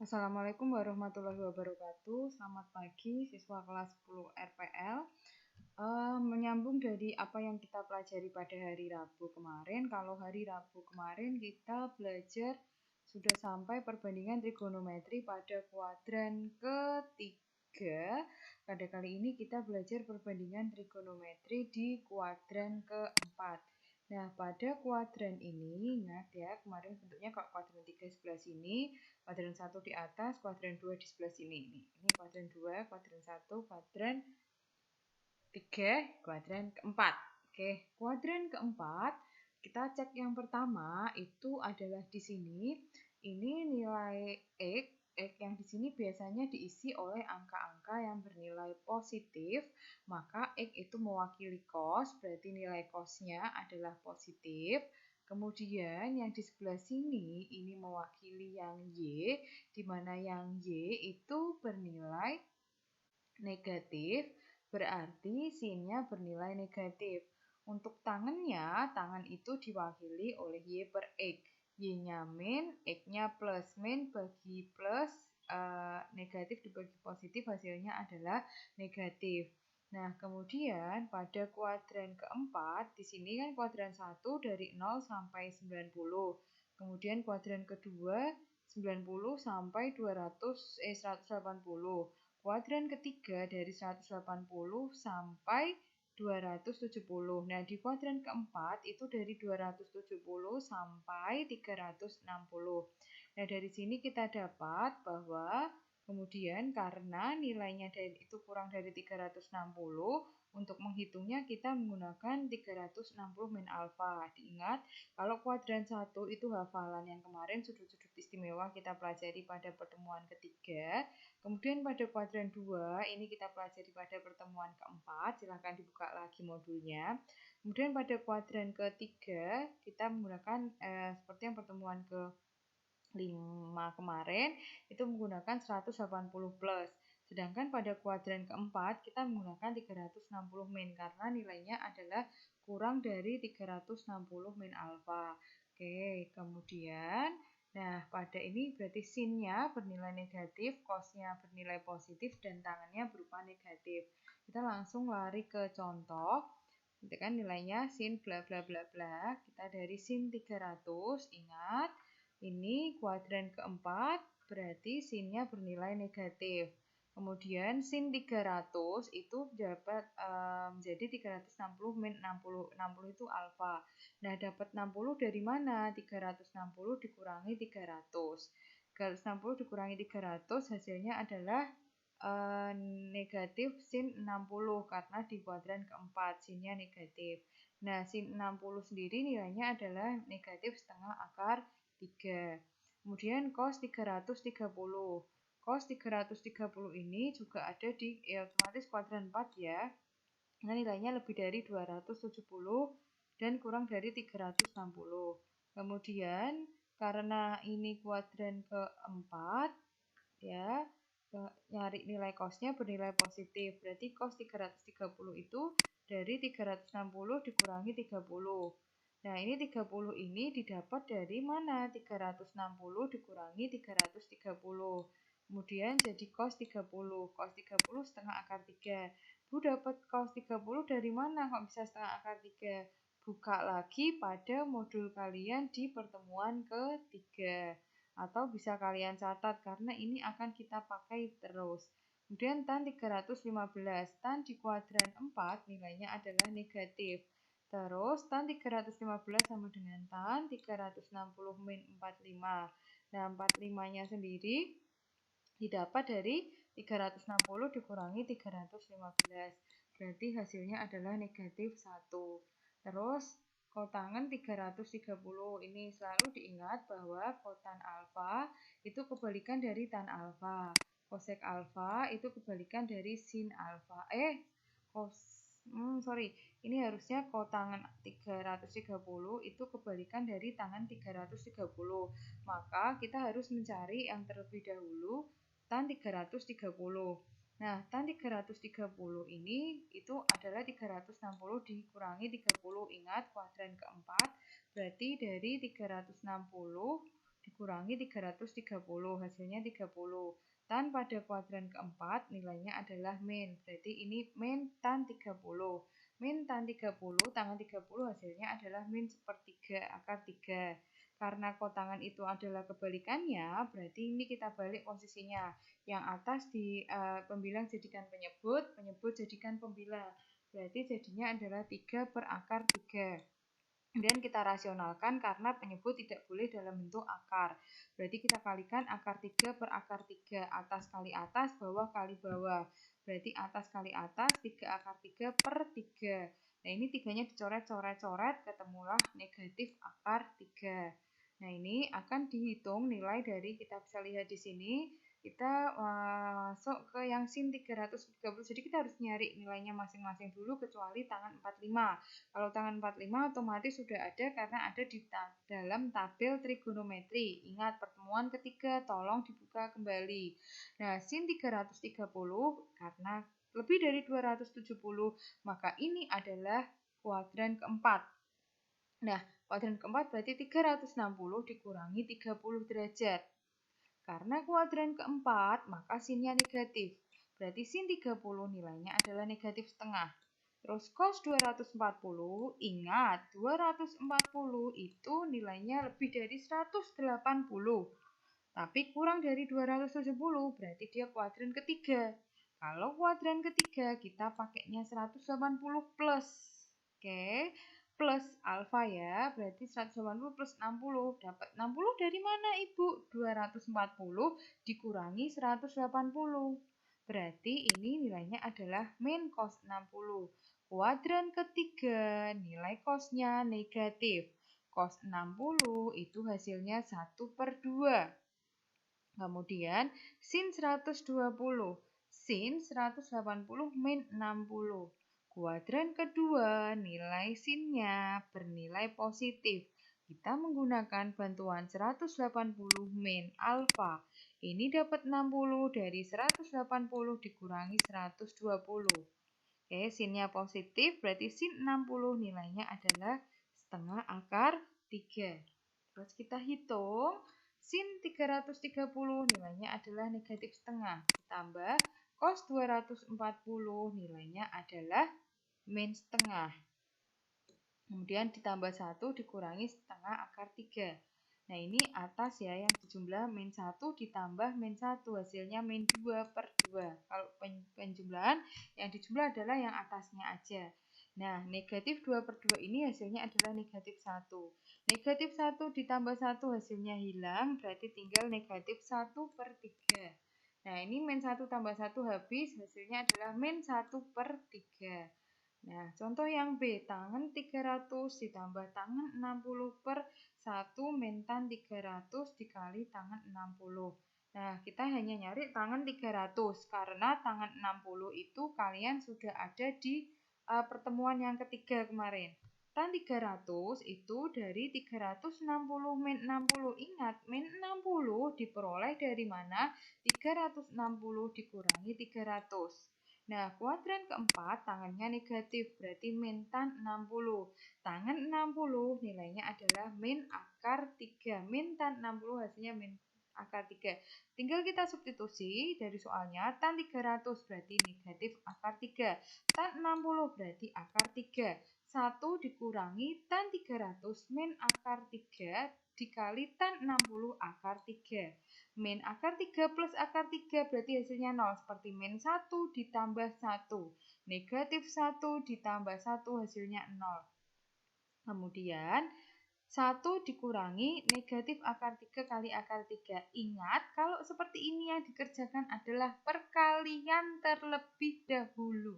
Assalamualaikum warahmatullahi wabarakatuh. Selamat pagi siswa kelas 10 RPL. Menyambung dari apa yang kita pelajari pada hari Rabu kemarin. Kalau hari Rabu kemarin kita belajar sudah sampai perbandingan trigonometri pada kuadran ketiga. Pada kali ini kita belajar perbandingan trigonometri di kuadran keempat. Nah, pada kuadran ini, ingat ya, kemarin bentuknya kalau kuadran 3 sebelah sini, kuadran 1 di atas, kuadran 2 di sebelah sini. Ini kuadran 2, kuadran 1, kuadran 3, kuadran keempat. Oke, kuadran keempat, kita cek yang pertama itu adalah di sini. Ini nilai X yang di sini biasanya diisi oleh angka-angka yang bernilai positif, maka X itu mewakili cos, berarti nilai cosnya adalah positif. Kemudian yang di sebelah sini ini mewakili yang Y, di mana yang Y itu bernilai negatif, berarti sinnya bernilai negatif. Untuk tangannya, tangan itu diwakili oleh Y per X. Y-nya min, X-nya plus. Min bagi plus, negatif dibagi positif, hasilnya adalah negatif. Nah, kemudian pada kuadran keempat, di sini kan kuadran 1 dari 0 sampai 90. Kemudian kuadran kedua, 90 sampai 180. Kuadran ketiga dari 180 sampai 270. Nah, di kuadran keempat itu dari 270 sampai 360. Nah, dari sini kita dapat bahwa kemudian karena nilainya itu kurang dari 360, untuk menghitungnya kita menggunakan 360 min alfa. Diingat, kalau kuadran 1 itu hafalan yang kemarin sudut-sudut istimewa kita pelajari pada pertemuan ketiga. Kemudian pada kuadran 2, ini kita pelajari pada pertemuan keempat, silahkan dibuka lagi modulnya. Kemudian pada kuadran ketiga, kita menggunakan seperti yang pertemuan ke-5 kemarin, itu menggunakan 180 plus. Sedangkan pada kuadran keempat, kita menggunakan 360 min, karena nilainya adalah kurang dari 360 min alfa. Oke, kemudian nah, pada ini berarti sinnya bernilai negatif, cosnya bernilai positif, dan tangannya berupa negatif. Kita langsung lari ke contoh. Itu kan nilainya sin bla bla bla bla. Kita dari sin 300, ingat, ini kuadran keempat, berarti sinnya bernilai negatif. Kemudian sin 300 itu dapat menjadi 360 min 60. 60 itu alfa. Nah, dapat 60 dari mana? 360 dikurangi 300. 360 dikurangi 300 hasilnya adalah negatif sin 60 karena di kuadran keempat sinnya negatif. Nah, sin 60 sendiri nilainya adalah negatif setengah akar 3. Kemudian cos 330. Cos 330 ini juga ada di otomatis kuadran 4 ya. Nah, nilainya lebih dari 270 dan kurang dari 360. Kemudian karena ini kuadran keempat ya, nyari nilai cosnya bernilai positif. Berarti cos 330 itu dari 360 dikurangi 30. Nah, ini 30 ini didapat dari mana? 360 dikurangi 330. Kemudian jadi cos 30. Cos 30 setengah akar 3. Bu, dapat cos 30 dari mana? Kok bisa setengah akar 3? Buka lagi pada modul kalian di pertemuan ketiga. Atau bisa kalian catat karena ini akan kita pakai terus. Kemudian tan 315. Tan di kuadran 4 nilainya adalah negatif. Terus tan 315 sama dengan tan 360 min 45. Nah, 45-nya sendiri didapat dari 360 dikurangi 315. Berarti hasilnya adalah negatif 1. Terus kotangan 330. Ini selalu diingat bahwa kotan alfa itu kebalikan dari tan alfa. Kosek alfa itu kebalikan dari sin alfa. Ini harusnya kotangan 330 itu kebalikan dari tangan 330. Maka kita harus mencari yang terlebih dahulu tan 330. Nah, tan 330 ini itu adalah 360 dikurangi 30. Ingat kuadran keempat, berarti dari 360 dikurangi 330, hasilnya 30. Tan pada kuadran keempat nilainya adalah min, berarti ini min tan 30. Min tan 30, tangan 30 hasilnya adalah min sepertiga akar 3. Karena kotangan itu adalah kebalikannya, berarti ini kita balik posisinya. Yang atas di pembilang jadikan penyebut, penyebut jadikan pembilang. Berarti jadinya adalah 3 per akar 3. Kemudian kita rasionalkan karena penyebut tidak boleh dalam bentuk akar. Berarti kita kalikan akar 3 per akar 3. Atas kali atas, bawah kali bawah. Berarti atas kali atas, 3 akar 3 per 3. Nah ini tiganya dicoret-coret-coret, ketemulah negatif akar 3. Nah ini akan dihitung nilai dari, kita bisa lihat di sini, kita masuk ke yang sin 330. Jadi kita harus nyari nilainya masing-masing dulu kecuali tangan 45. Kalau tangan 45 otomatis sudah ada karena ada di dalam tabel trigonometri. Ingat pertemuan ketiga, tolong dibuka kembali. Nah, sin 330 karena lebih dari 270, maka ini adalah kuadran keempat. Nah, kuadran keempat berarti 360 dikurangi 30 derajat. Karena kuadran keempat, maka sinnya negatif. Berarti sin 30 nilainya adalah negatif setengah. Terus cos 240, ingat 240 itu nilainya lebih dari 180. Tapi kurang dari 270, berarti dia kuadran ketiga. Kalau kuadran ketiga, kita pakainya 180 plus. Oke, plus alfa ya, berarti 180 plus 60. Dapat 60 dari mana Ibu? 240 dikurangi 180. Berarti ini nilainya adalah min cos 60. Kuadran ketiga, nilai cosnya negatif. Cos 60 itu hasilnya 1/2. Kemudian sin 120. Sin 180 min 60. Kuadran kedua, nilai sinnya bernilai positif. Kita menggunakan bantuan 180 min alfa. Ini dapat 60 dari 180 dikurangi 120. Oke, sinnya positif, berarti sin 60 nilainya adalah setengah akar 3. Terus kita hitung, sin 330 nilainya adalah negatif setengah. Ditambah cos 240 nilainya adalah min setengah. Kemudian ditambah 1 dikurangi setengah akar 3. Nah ini atas ya, yang dijumlah min 1 ditambah min 1, hasilnya min 2/2. Kalau penjumlahan, yang dijumlah adalah yang atasnya aja. Nah, negatif 2/2 ini hasilnya adalah negatif 1. Negatif 1 ditambah 1 hasilnya hilang, berarti tinggal negatif 1/3. Nah, ini min 1 tambah 1 habis, hasilnya adalah min 1/3. Nah, contoh yang B, tangan 300 ditambah tangan 60/1 min tan 300 dikali tangan 60. Nah, kita hanya nyari tangan 300 karena tangan 60 itu kalian sudah ada di pertemuan yang ketiga kemarin. Tan 300 itu dari 360 min 60. Ingat, min 60 diperoleh dari mana? 360 dikurangi 300. Nah, kuadran keempat tangannya negatif, berarti min tan 60. Tangan 60 nilainya adalah min akar 3. Min tan 60 hasilnya min akar 3. Tinggal kita substitusi dari soalnya, tan 300 berarti negatif akar 3. Tan 60 berarti akar 3. 1 dikurangi tan 300 min akar 3 dikali tan 60 akar 3. Min akar 3 plus akar 3 berarti hasilnya 0. Seperti min 1 ditambah 1. Negatif 1 ditambah 1 hasilnya 0. Kemudian 1 dikurangi negatif akar 3 kali akar 3. Ingat, kalau seperti ini yang dikerjakan adalah perkalian terlebih dahulu.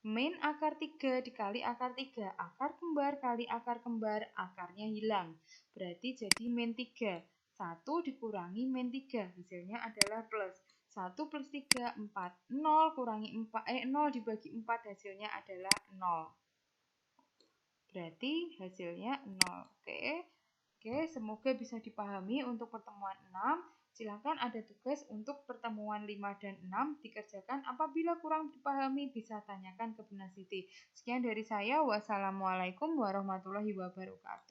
Min akar 3 dikali akar 3. Akar kembar kali akar kembar, akarnya hilang. Berarti jadi min 3. 1 dikurangi min 3, hasilnya adalah plus. 1 plus 3, 4. 0 kurangi 4, 0 dibagi 4, hasilnya adalah 0. Berarti hasilnya 0. Oke, semoga bisa dipahami untuk pertemuan 6. Silakan ada tugas untuk pertemuan 5 dan 6 dikerjakan. Apabila kurang dipahami, bisa tanyakan ke Bunda Siti. Sekian dari saya. Wassalamualaikum warahmatullahi wabarakatuh.